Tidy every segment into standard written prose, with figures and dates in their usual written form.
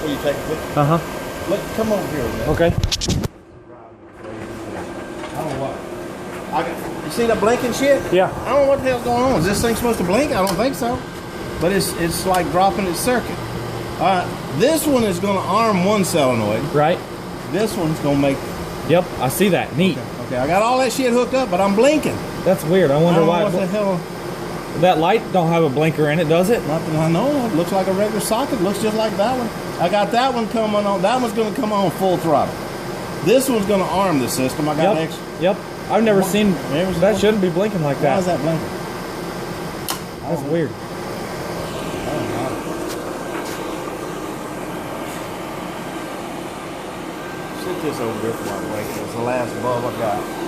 Will you take a picture? Uh-huh. Look, come over here a minute. Okay. I don't know what. You see the blinking shit? Yeah. I don't know what the hell's going on. Is this thing supposed to blink? I don't think so. But it's like dropping its circuit. This one is going to arm one solenoid. Right. This one's going to make... Yep, I see that. Neat. Okay, I got all that shit hooked up, but I'm blinking. That's weird. I wonder why. What the hell? That light don't have a blinker in it, does it? Nothing I know. It looks like a regular socket. Looks just like that one. I got that one coming on. That one's going to come on full throttle. This one's going to arm the system. I got extra. Yep. I've never seen that. Shouldn't be blinking like that. Why is that blinking? That's weird. Sit this over here for my break. It's the last bulb I got.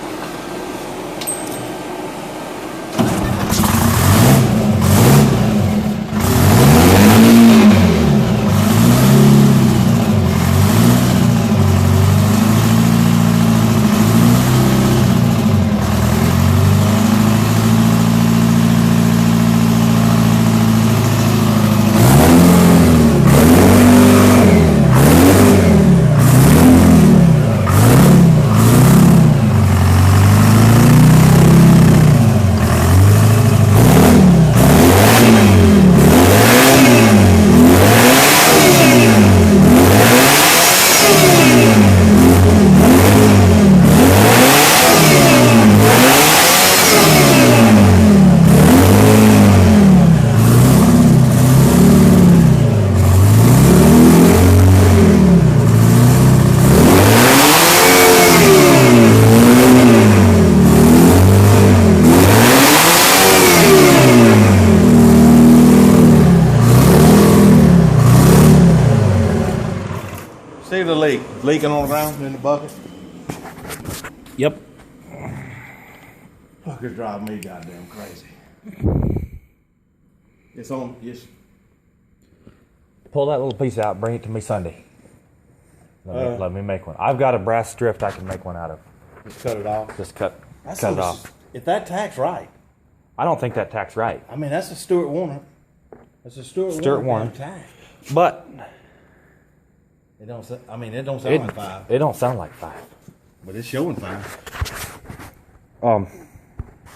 See the leak? Leaking on the ground in the bucket? Yep. Fuckers drive me goddamn crazy. It's on. Yes. Pull that little piece out. Bring it to me Sunday. Let me make one. I've got a brass drift I can make one out of. Just cut it off. Just cut it off. If that tack's right. I don't think that tack's right. I mean, that's a Stuart Warner. That's a Stuart Warner tack. But It don't. I mean, it don't sound like 5. It don't sound like 5. But it's showing 5.